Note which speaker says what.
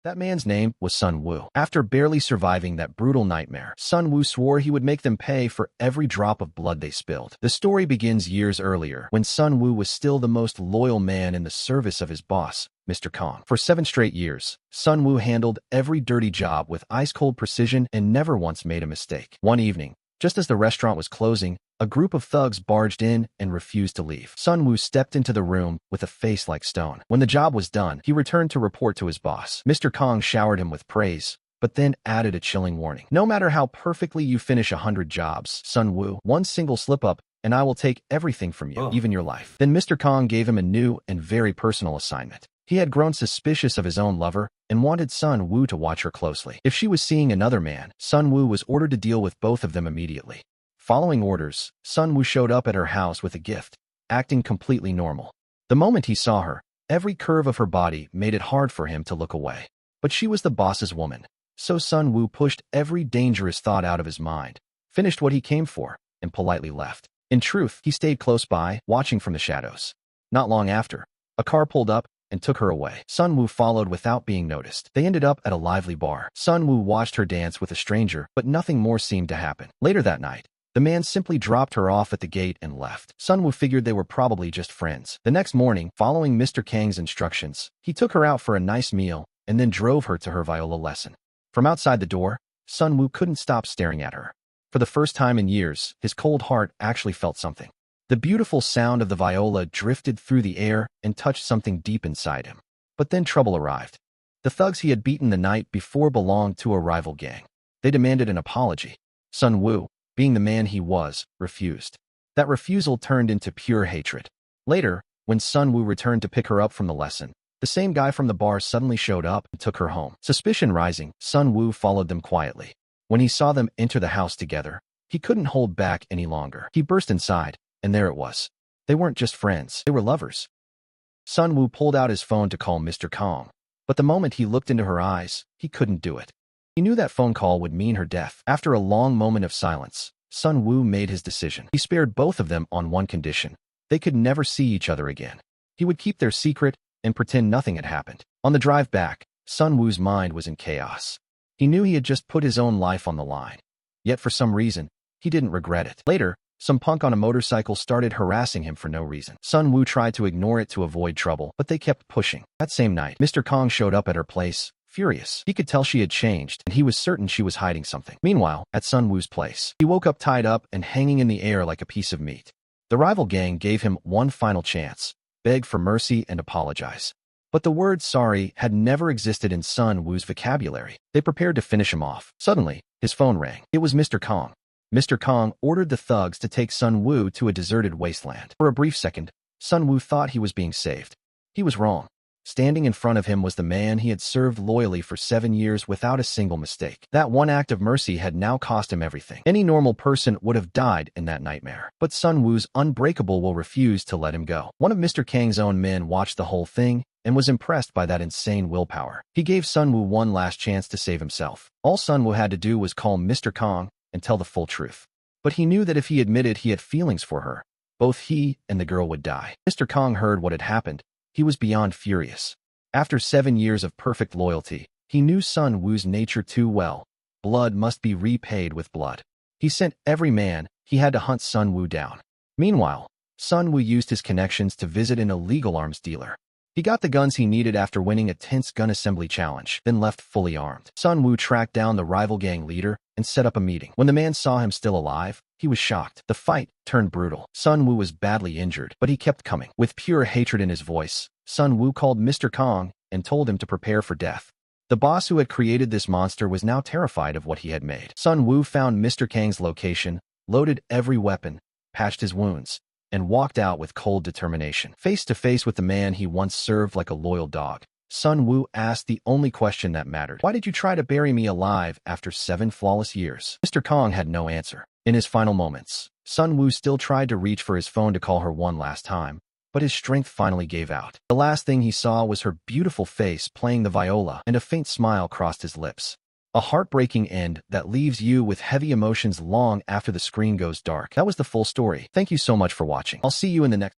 Speaker 1: That man's name was Sun Wu. After barely surviving that brutal nightmare, Sun Wu swore he would make them pay for every drop of blood they spilled. The story begins years earlier, when Sun Wu was still the most loyal man in the service of his boss, Mr. Kong. For 7 straight years, Sun Wu handled every dirty job with ice-cold precision and never once made a mistake. One evening, just as the restaurant was closing, a group of thugs barged in and refused to leave. Sun Wu stepped into the room with a face like stone. When the job was done, he returned to report to his boss. Mr. Kong showered him with praise, but then added a chilling warning. No matter how perfectly you finish 100 jobs, Sun Wu, one single slip-up, and I will take everything from you, even your life. Then Mr. Kong gave him a new and very personal assignment. He had grown suspicious of his own lover and wanted Sun Wu to watch her closely. If she was seeing another man, Sun Wu was ordered to deal with both of them immediately. Following orders, Sun Wu showed up at her house with a gift, acting completely normal. The moment he saw her, every curve of her body made it hard for him to look away. But she was the boss's woman, so Sun Wu pushed every dangerous thought out of his mind, finished what he came for, and politely left. In truth, he stayed close by, watching from the shadows. Not long after, a car pulled up and took her away. Sun Wu followed without being noticed. They ended up at a lively bar. Sun Wu watched her dance with a stranger, but nothing more seemed to happen. Later that night, the man simply dropped her off at the gate and left. Sun Wu figured they were probably just friends. The next morning, following Mr. Kang's instructions, he took her out for a nice meal and then drove her to her viola lesson. From outside the door, Sun Wu couldn't stop staring at her. For the first time in years, his cold heart actually felt something. The beautiful sound of the viola drifted through the air and touched something deep inside him. But then trouble arrived. The thugs he had beaten the night before belonged to a rival gang. They demanded an apology. Sun Wu, being the man he was, refused. That refusal turned into pure hatred. Later, when Sun Wu returned to pick her up from the lesson, the same guy from the bar suddenly showed up and took her home. Suspicion rising, Sun Wu followed them quietly. When he saw them enter the house together, he couldn't hold back any longer. He burst inside, and there it was. They weren't just friends, they were lovers. Sun Wu pulled out his phone to call Mr. Kong, but the moment he looked into her eyes, he couldn't do it. He knew that phone call would mean her death. After a long moment of silence, Sun Wu made his decision. He spared both of them on one condition. They could never see each other again. He would keep their secret and pretend nothing had happened. On the drive back, Sun Wu's mind was in chaos. He knew he had just put his own life on the line. Yet for some reason, he didn't regret it. Later, some punk on a motorcycle started harassing him for no reason. Sun Wu tried to ignore it to avoid trouble, but they kept pushing. That same night, Mr. Kong showed up at her place, furious. He could tell she had changed, and he was certain she was hiding something. Meanwhile, at Sun Wu's place, he woke up tied up and hanging in the air like a piece of meat. The rival gang gave him one final chance, beg for mercy and apologize. But the word sorry had never existed in Sun Wu's vocabulary. They prepared to finish him off. Suddenly, his phone rang. It was Mr. Kong. Mr. Kong ordered the thugs to take Sun Wu to a deserted wasteland. For a brief second, Sun Wu thought he was being saved. He was wrong. Standing in front of him was the man he had served loyally for 7 years without a single mistake. That one act of mercy had now cost him everything. Any normal person would have died in that nightmare. But Sun Wu's unbreakable will refused to let him go. One of Mr. Kang's own men watched the whole thing and was impressed by that insane willpower. He gave Sun Wu one last chance to save himself. All Sun Wu had to do was call Mr. Kong and tell the full truth. But he knew that if he admitted he had feelings for her, both he and the girl would die. Mr. Kong heard what had happened. He was beyond furious. After 7 years of perfect loyalty, he knew Sun Wu's nature too well. Blood must be repaid with blood. He sent every man he had to hunt Sun Wu down. Meanwhile, Sun Wu used his connections to visit an illegal arms dealer. He got the guns he needed after winning a tense gun assembly challenge, then left fully armed. Sun Wu tracked down the rival gang leader and set up a meeting. When the man saw him still alive, he was shocked. The fight turned brutal. Sun Wu was badly injured, but he kept coming. With pure hatred in his voice, Sun Wu called Mr. Kong and told him to prepare for death. The boss who had created this monster was now terrified of what he had made. Sun Wu found Mr. Kang's location, loaded every weapon, patched his wounds, and walked out with cold determination. Face to face with the man he once served like a loyal dog, Sun Wu asked the only question that mattered. Why did you try to bury me alive after 7 flawless years? Mr. Kong had no answer. In his final moments, Sun Wu still tried to reach for his phone to call her one last time, but his strength finally gave out. The last thing he saw was her beautiful face playing the viola, and a faint smile crossed his lips. A heartbreaking end that leaves you with heavy emotions long after the screen goes dark. That was the full story. Thank you so much for watching. I'll see you in the next